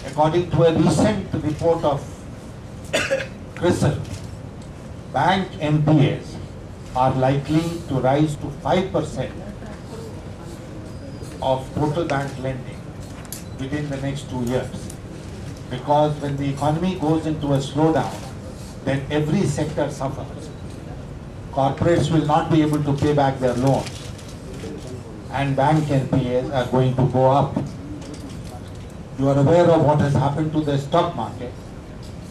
According to a recent report of CRISIL, bank NPAs are likely to rise to 5% of total bank lending within the next 2 years. Because when the economy goes into a slowdown, then every sector suffers. Corporates will not be able to pay back their loans, and bank NPAs are going to go up. You are aware of what has happened to the stock market,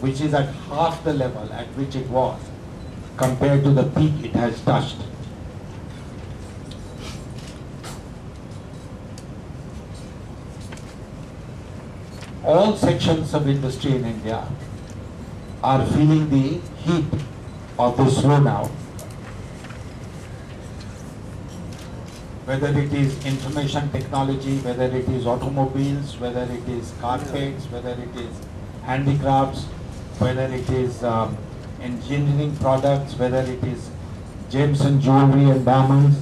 which is at half the level at which it was compared to the peak it has touched. All sections of industry in India are feeling the heat of the slowdown. Whether it is information technology, whether it is automobiles, whether it is carpets, whether it is handicrafts, whether it is engineering products, whether it is gems and jewelry and diamonds,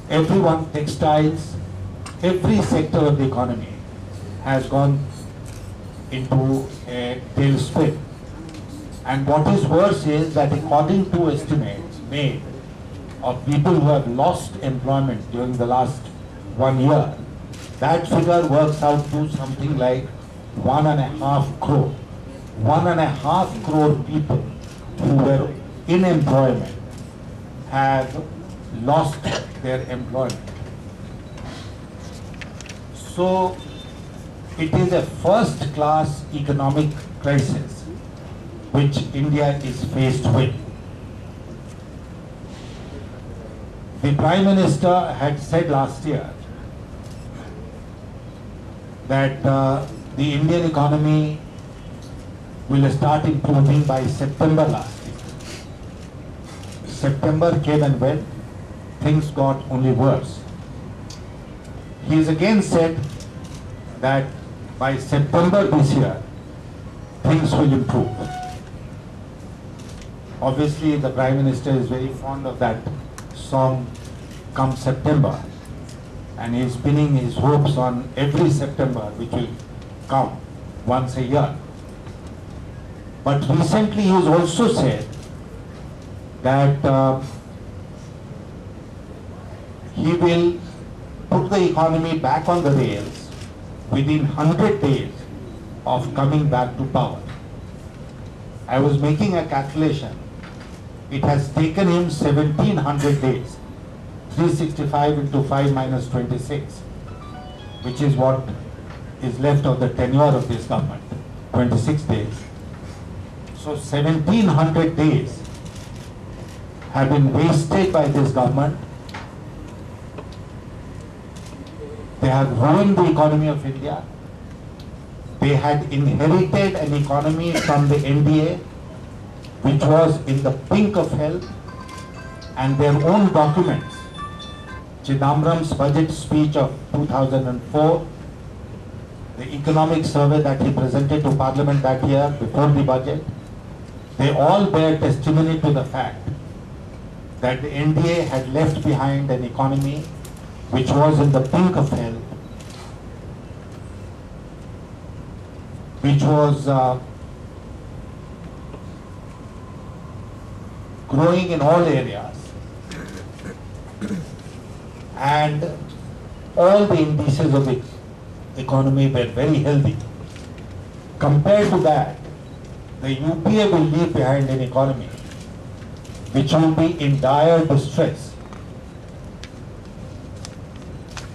everyone, textiles, every sector of the economy has gone into a tailspin. And what is worse is that according to estimates made of people who have lost employment during the last 1 year, that figure works out to something like 1.5 crore. 1.5 crore people who were in employment have lost their employment. So it is a first-class economic crisis which India is faced with. The Prime Minister had said last year that the Indian economy will start improving by September last year. September came and went, things got only worse. He has again said that by September this year, things will improve. Obviously, the Prime Minister is very fond of that song, Come September, and he is pinning his hopes on every September which will come once a year. But recently he has also said that he will put the economy back on the rails within 100 days of coming back to power. I was making a calculation. It has taken him 1700 days, 365 into 5 minus 26, which is what is left of the tenure of this government, 26 days. So 1700 days have been wasted by this government. They have ruined the economy of India. They had inherited an economy from the NDA which was in the pink of health, and their own documents, Chidambaram's budget speech of 2004, the economic survey that he presented to Parliament that year before the budget, they all bear testimony to the fact that the NDA had left behind an economy which was in the pink of health, which was growing in all areas, and all the indices of the economy were very healthy. Compared to that, the UPA will leave behind an economy which will be in dire distress.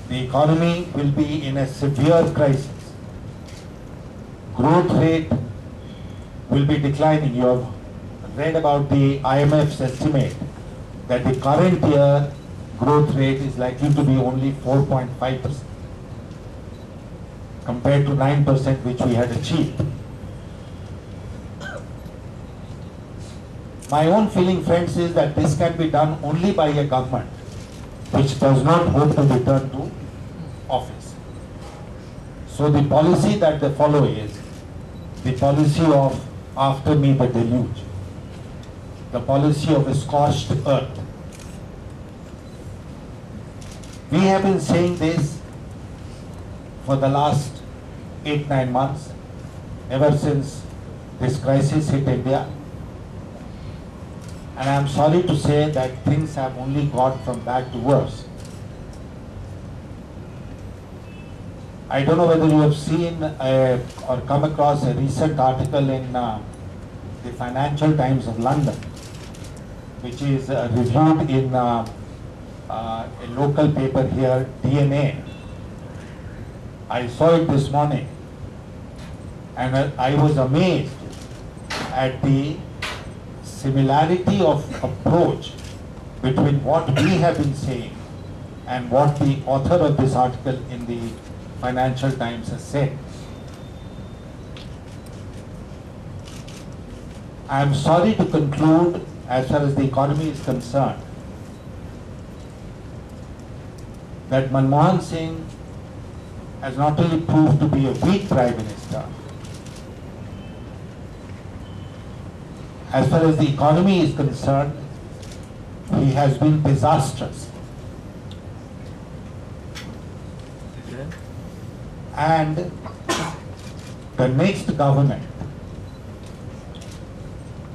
The economy will be in a severe crisis. Growth rate will be declining. You have read about the IMF's estimate that the current year growth rate is likely to be only 4.5% compared to 9% which we had achieved. My own feeling, friends, is that this can be done only by a government which does not hope to return to office. So the policy that they follow is the policy of after me the deluge, the policy of a scorched earth. We have been saying this for the last 8-9 months, ever since this crisis hit India. And I am sorry to say that things have only got from bad to worse. I don't know whether you have seen or come across a recent article in the Financial Times of London, which is reviewed in a local paper here, DNA. I saw it this morning and I was amazed at the similarity of approach between what we have been saying and what the author of this article in the Financial Times has said. I am sorry to conclude, as far as the economy is concerned, that Manmohan Singh has not only proved to be a weak Prime Minister, as far as the economy is concerned, he has been disastrous. And the next government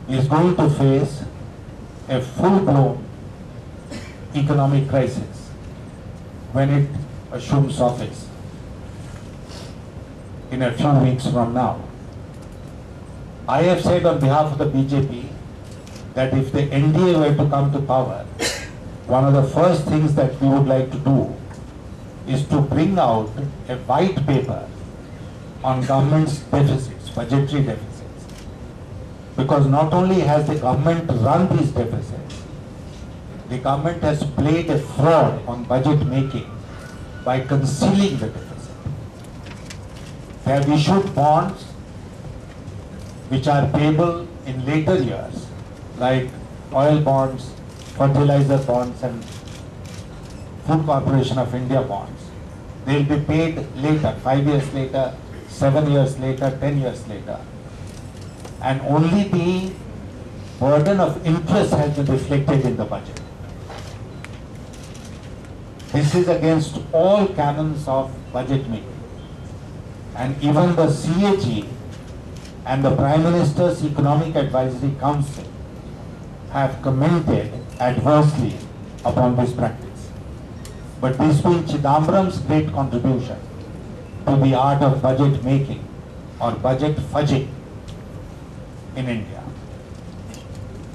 is going to face a full-blown economic crisis when it assumes office in a few weeks from now. I have said on behalf of the BJP that if the NDA were to come to power, one of the first things that we would like to do is to bring out a white paper on government's deficits, budgetary deficits. Because not only has the government run these deficits, the government has played a fraud on budget making by concealing the deficit. They have issued bonds which are payable in later years, like oil bonds, fertilizer bonds, and Food Corporation of India bonds. They will be paid later, 5 years later, 7 years later, 10 years later. And only the burden of interest has been reflected in the budget. This is against all canons of budget making. And even the CAG and the Prime Minister's Economic Advisory Council have commented adversely upon this practice. But this being Chidambaram's great contribution to the art of budget making or budget fudging in India.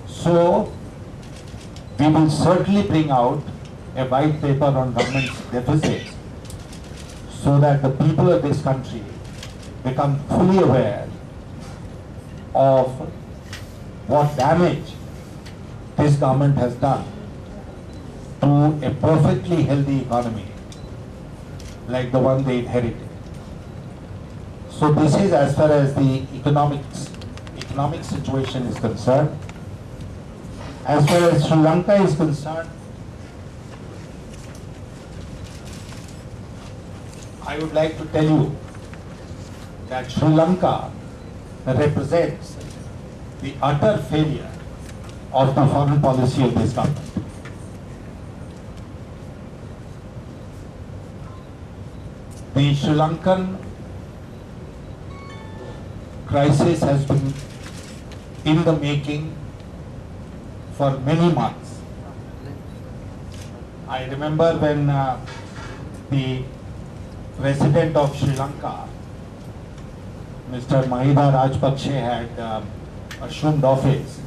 So, we will certainly bring out a white paper on government's deficits so that the people of this country become fully aware of what damage this government has done to a perfectly healthy economy like the one they inherited. So this is as far as the economic situation is concerned. As far as Sri Lanka is concerned, I would like to tell you that Sri Lanka represents the utter failure of the foreign policy of this government. The Sri Lankan crisis has been in the making for many months. I remember when the President of Sri Lanka, Mr. Mahida Rajapaksa, had assumed office,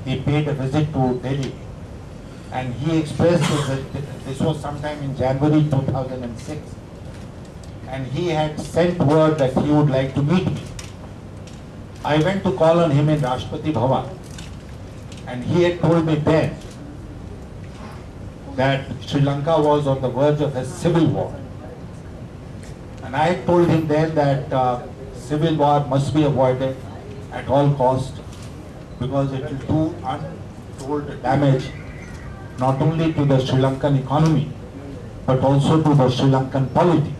he paid a visit to Delhi and he expressed this was sometime in January 2006, and he had sent word that he would like to meet me. I went to call on him in Rashtrapati Bhavan, and he had told me then that Sri Lanka was on the verge of a civil war. And I had told him then that civil war must be avoided at all costs because it will do untold damage not only to the Sri Lankan economy but also to the Sri Lankan polity.